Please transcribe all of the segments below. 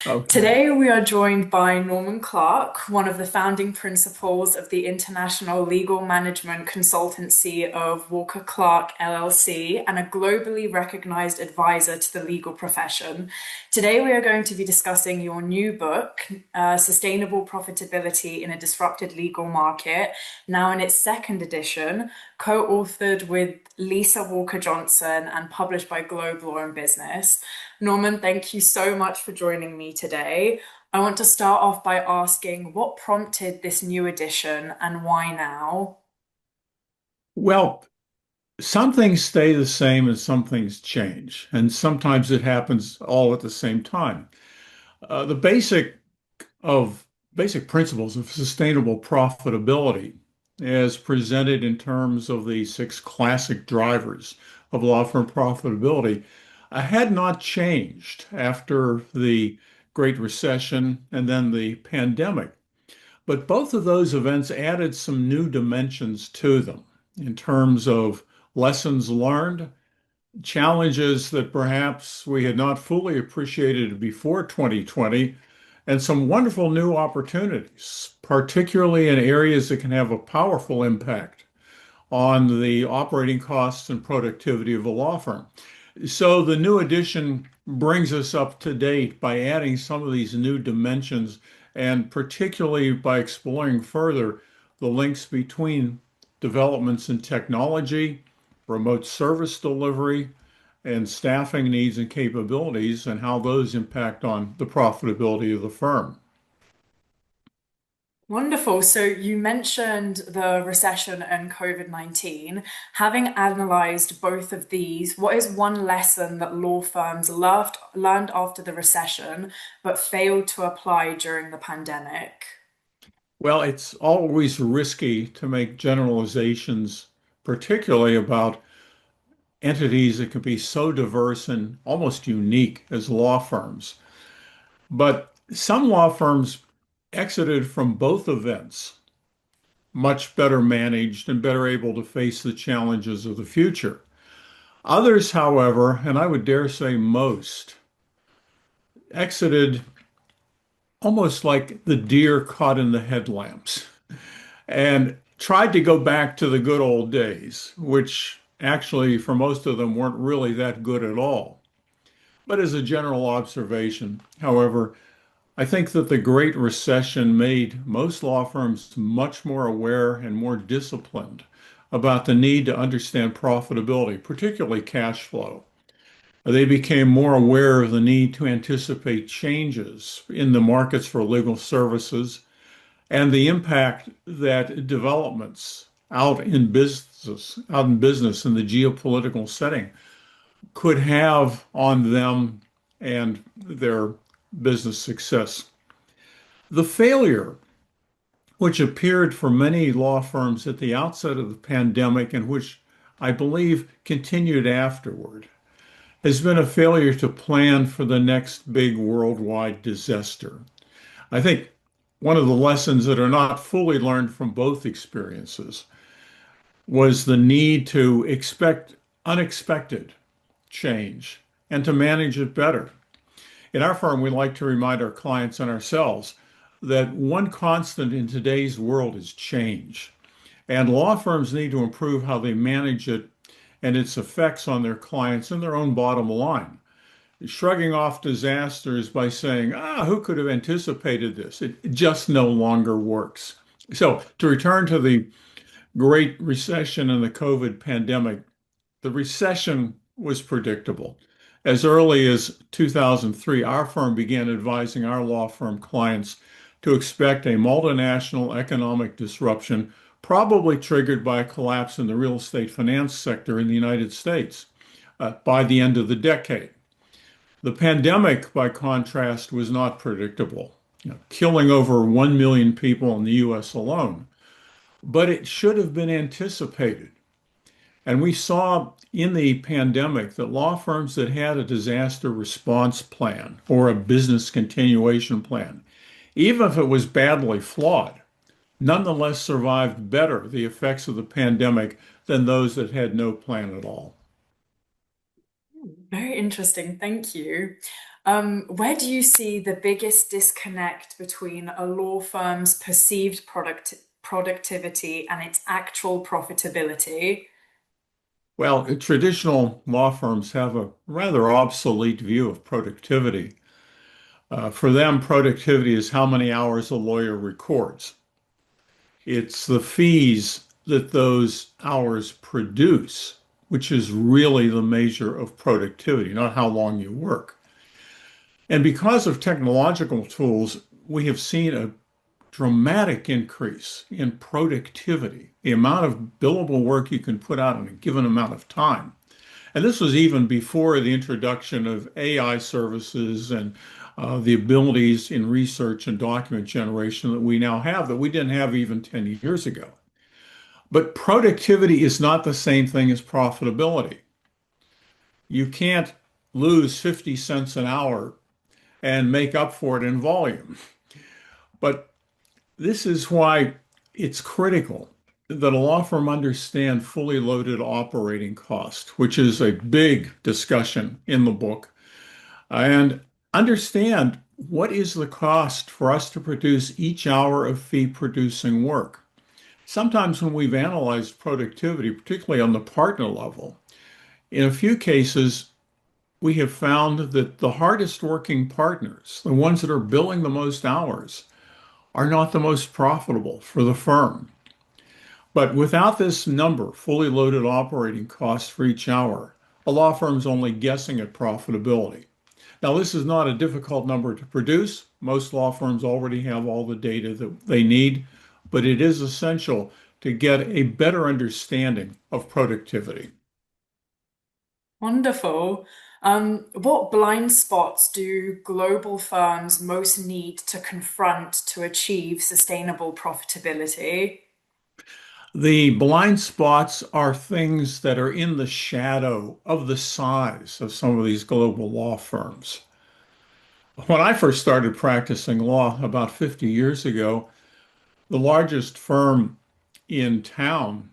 Okay. Today, we are joined by Norman Clark, one of the founding principals of the international legal management consultancy of Walker Clark LLC and a globally recognized advisor to the legal profession. Today, we are going to be discussing your new book, Sustainable Profitability in a Disrupted Legal Market, now in its second edition, co-authored with Lisa Walker Johnson and published by Globe Law and Business. Norman, thank you so much for joining me today. I want to start off by asking what prompted this new edition and why now? Well, some things stay the same and some things change, and sometimes it happens all at the same time. The of basic principles of sustainable profitability, as presented in terms of the six classic drivers of law firm profitability, had not changed after the Great Recession and then the pandemic. But both of those events added some new dimensions to them in terms of lessons learned, challenges that perhaps we had not fully appreciated before 2020, and some wonderful new opportunities, particularly in areas that can have a powerful impact on the operating costs and productivity of a law firm. So the new edition brings us up to date by adding some of these new dimensions and particularly by exploring further the links between developments in technology, remote service delivery, and staffing needs and capabilities and how those impact on the profitability of the firm. Wonderful. So you mentioned the recession and COVID-19. Having analyzed both of these, what is one lesson that law firms learned after the recession but failed to apply during the pandemic? Well, it's always risky to make generalizations, particularly about entities that can be so diverse and almost unique as law firms. But some law firms exited from both events much better managed and better able to face the challenges of the future. Others, however, and I would dare say most, exited almost like the deer caught in the headlamps and tried to go back to the good old days, which actually for most of them weren't really that good at all. But as a general observation, however, I think that the Great Recession made most law firms much more aware and more disciplined about the need to understand profitability, particularly cash flow. They became more aware of the need to anticipate changes in the markets for legal services and the impact that developments out in business in the geopolitical setting could have on them and their business success. The failure, which appeared for many law firms at the outset of the pandemic and which I believe continued afterward, has been a failure to plan for the next big worldwide disaster. I think one of the lessons that are not fully learned from both experiences was the need to expect unexpected change and to manage it better. In our firm, we like to remind our clients and ourselves that one constant in today's world is change. And law firms need to improve how they manage it and its effects on their clients and their own bottom line. Shrugging off disasters by saying, who could have anticipated this? It just no longer works. So, to return to the Great Recession and the COVID pandemic, the recession was predictable. As early as 2003, our firm began advising our law firm clients to expect a multinational economic disruption, probably triggered by a collapse in the real estate finance sector in the United States by the end of the decade. The pandemic, by contrast, was not predictable, killing over 1 million people in the US alone, but it should have been anticipated. And we saw in the pandemic that law firms that had a disaster response plan or a business continuation plan, even if it was badly flawed, nonetheless survived better the effects of the pandemic than those that had no plan at all. Very interesting. Thank you. Where do you see the biggest disconnect between a law firm's perceived productivity and its actual profitability? Well, traditional law firms have a rather obsolete view of productivity. For them, productivity is how many hours a lawyer records. It's the fees that those hours produce, which is really the measure of productivity, not how long you work. And because of technological tools, we have seen a dramatic increase in productivity, the amount of billable work you can put out in a given amount of time. And this was even before the introduction of AI services and the abilities in research and document generation that we now have that we didn't have even 10 years ago. But productivity is not the same thing as profitability. You can't lose 50 cents an hour and make up for it in volume. But this is why it's critical that a law firm understand fully loaded operating cost, which is a big discussion in the book, and understand what is the cost for us to produce each hour of fee producing work. Sometimes when we've analyzed productivity, particularly on the partner level, in a few cases, we have found that the hardest working partners, the ones that are billing the most hours, are not the most profitable for the firm. But without this number, fully loaded operating costs for each hour, a law firm's only guessing at profitability. Now, this is not a difficult number to produce. Most law firms already have all the data that they need, but it is essential to get a better understanding of productivity. Wonderful. What blind spots do global firms most need to confront to achieve sustainable profitability? The blind spots are things that are in the shadow of the size of some of these global law firms. When I first started practicing law about 50 years ago, the largest firm in town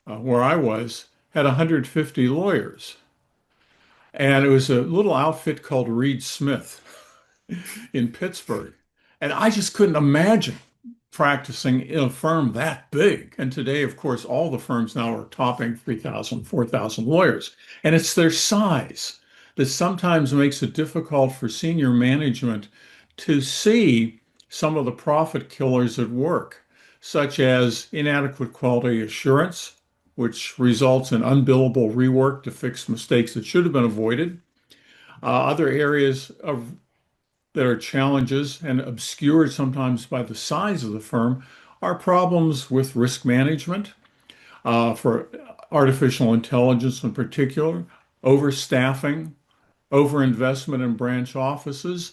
where I was had 150 lawyers. And it was a little outfit called Reed Smith in Pittsburgh. And I just couldn't imagine practicing in a firm that big. And today, of course, all the firms now are topping 3,000, 4,000 lawyers. And it's their size that sometimes makes it difficult for senior management to see some of the profit killers at work, such as inadequate quality assurance, which results in unbillable rework to fix mistakes that should have been avoided. Other areas of that are challenges and obscured sometimes by the size of the firm are problems with risk management, for artificial intelligence in particular, overstaffing, overinvestment in branch offices.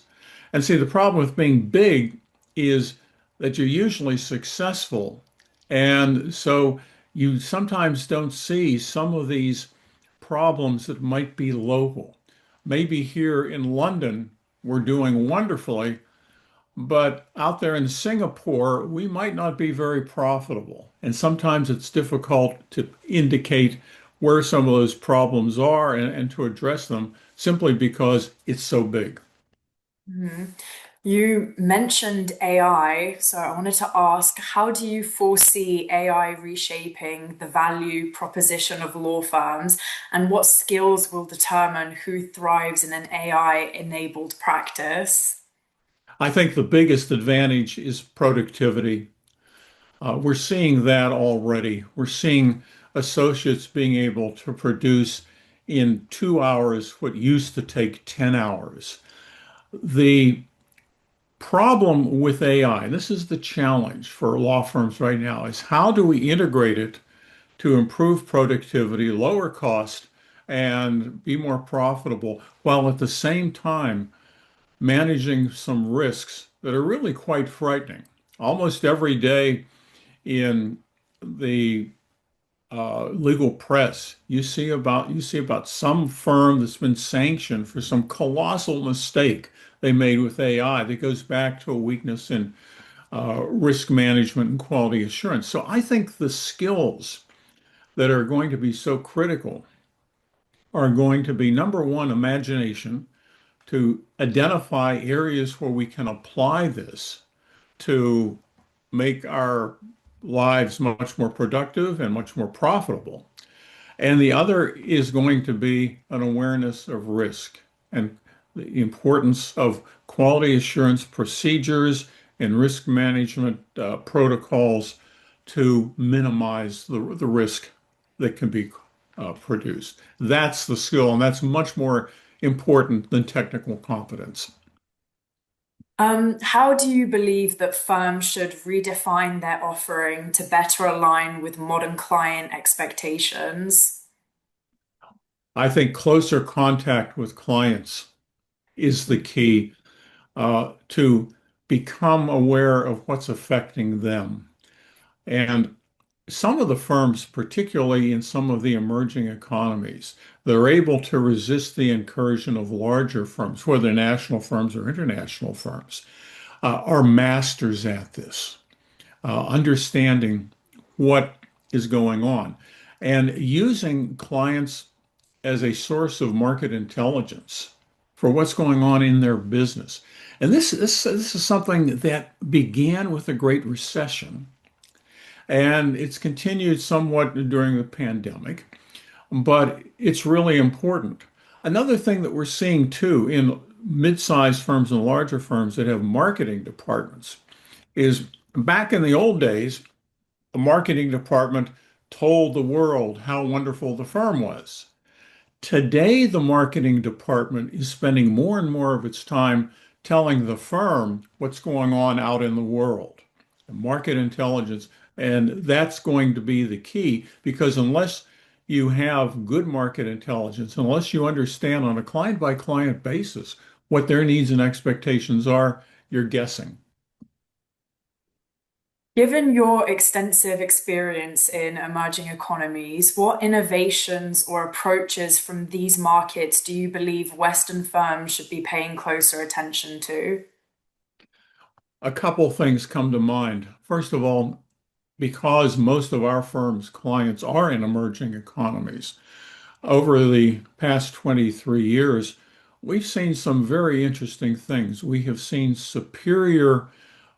And see, the problem with being big is that you're usually successful. And so you sometimes don't see some of these problems that might be local. Maybe here in London, we're doing wonderfully, but out there in Singapore, we might not be very profitable. And sometimes it's difficult to indicate where some of those problems are and to address them simply because it's so big. Mhm. You mentioned AI, so I wanted to ask, how do you foresee AI reshaping the value proposition of law firms, and what skills will determine who thrives in an AI-enabled practice? I think the biggest advantage is productivity. We're seeing that already. We're seeing associates being able to produce in 2 hours what used to take 10 hours. The problem with AI, and this is the challenge for law firms right now, is how do we integrate it to improve productivity, lower cost, and be more profitable while at the same time managing some risks that are really quite frightening. Almost every day in the legal press, you see about some firm that's been sanctioned for some colossal mistake they made with AI that goes back to a weakness in risk management and quality assurance. So I think the skills that are going to be so critical are going to be number one, imagination, to identify areas where we can apply this to make our lives much more productive and much more profitable. And the other is going to be an awareness of risk and the importance of quality assurance procedures and risk management protocols to minimize the risk that can be produced. That's the skill, and that's much more important than technical competence. How do you believe that firms should redefine their offering to better align with modern client expectations? I think closer contact with clients is the key to become aware of what's affecting them. And some of the firms, particularly in some of the emerging economies, they're able to resist the incursion of larger firms, whether national firms or international firms, are masters at this, understanding what is going on and using clients as a source of market intelligence for what's going on in their business. And this is something that began with the Great Recession, and it's continued somewhat during the pandemic, but it's really important. Another thing that we're seeing too in mid-sized firms and larger firms that have marketing departments is back in the old days, the marketing department told the world how wonderful the firm was. Today, the marketing department is spending more and more of its time telling the firm what's going on out in the world, market intelligence. And that's going to be the key because unless you have good market intelligence, unless you understand on a client by client basis what their needs and expectations are, you're guessing. Given your extensive experience in emerging economies, what innovations or approaches from these markets do you believe Western firms should be paying closer attention to? A couple things come to mind. First of all, because most of our firm's clients are in emerging economies, over the past 23 years, we've seen some very interesting things. We have seen superior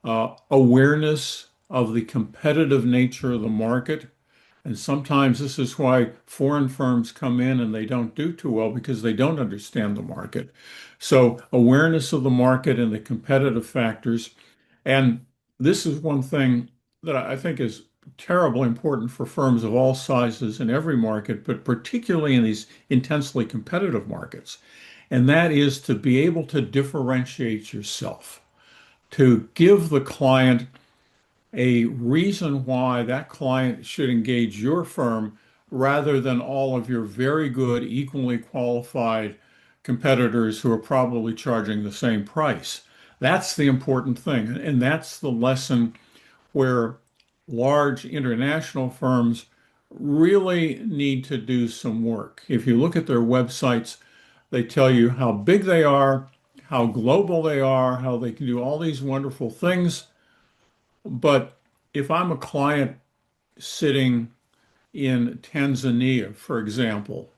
awareness of the competitive nature of the market. And sometimes this is why foreign firms come in and they don't do too well because they don't understand the market. So, awareness of the market and the competitive factors. And this is one thing that I think is terribly important for firms of all sizes in every market, but particularly in these intensely competitive markets. And that is to be able to differentiate yourself, to give the client a reason why that client should engage your firm rather than all of your very good, equally qualified competitors who are probably charging the same price. That's the important thing. And that's the lesson where large international firms really need to do some work. If you look at their websites, they tell you how big they are, how global they are, how they can do all these wonderful things. But if I'm a client sitting in Tanzania, for example,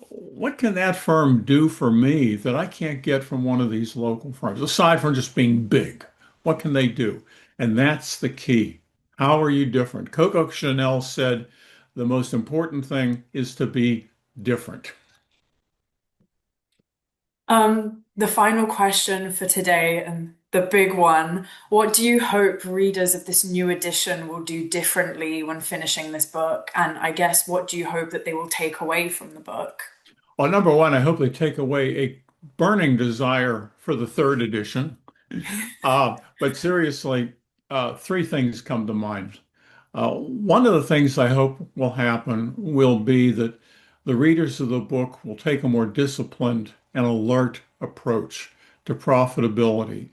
what can that firm do for me that I can't get from one of these local firms, aside from just being big? What can they do? And that's the key. How are you different? Coco Chanel said the most important thing is to be different. The final question for today and the big one, what do you hope readers of this new edition will do differently when finishing this book? And I guess what do you hope that they will take away from the book? Well, number one, I hope they take away a burning desire for the third edition. But seriously, three things come to mind. One of the things I hope will happen will be that the readers of the book will take a more disciplined and alert approach to profitability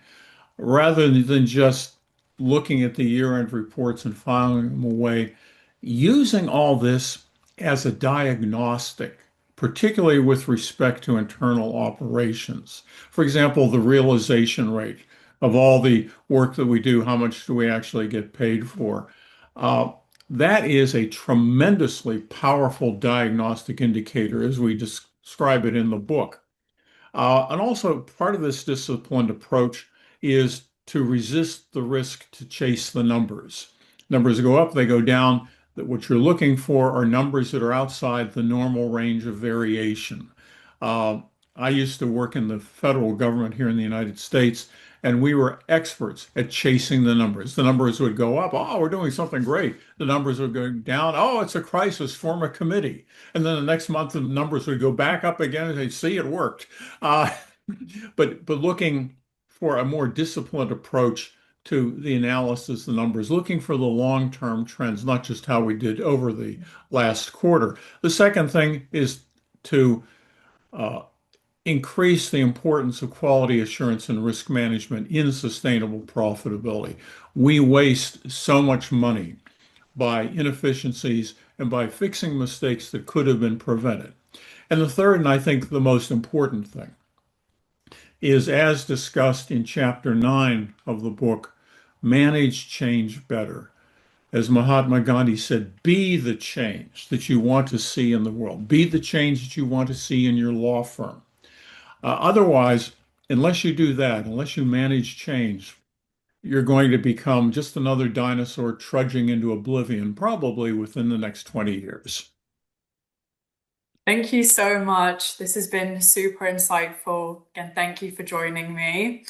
rather than just looking at the year-end reports and filing them away, using all this as a diagnostic, particularly with respect to internal operations. For example, the realization rate of all the work that we do, how much do we actually get paid for? Uh, that is a tremendously powerful diagnostic indicator as we describe it in the book. And also, part of this disciplined approach is to resist the risk to chase the numbers. Numbers go up, they go down. That what you're looking for are numbers that are outside the normal range of variation. Uh, I used to work in the federal government here in the United States, and we were experts at chasing the numbers. The numbers would go up. Oh, we're doing something great. The numbers would go down. Oh, it's a crisis. Form a committee. And then the next month, the numbers would go back up again and they'd see it worked. Uh, but looking for a more disciplined approach to the analysis of the numbers, looking for the long-term trends, not just how we did over the last quarter. The second thing is to uh, increase the importance of quality assurance and risk management in sustainable profitability. We waste so much money by inefficiencies and by fixing mistakes that could have been prevented. And the third, and I think the most important thing, is as discussed in chapter 9 of the book, Manage Change Better. As Mahatma Gandhi said, be the change that you want to see in the world. Be the change that you want to see in your law firm. Otherwise, unless you do that, unless you manage change, you're going to become just another dinosaur trudging into oblivion, probably within the next 20 years. Thank you so much. This has been super insightful. Again, thank you for joining me.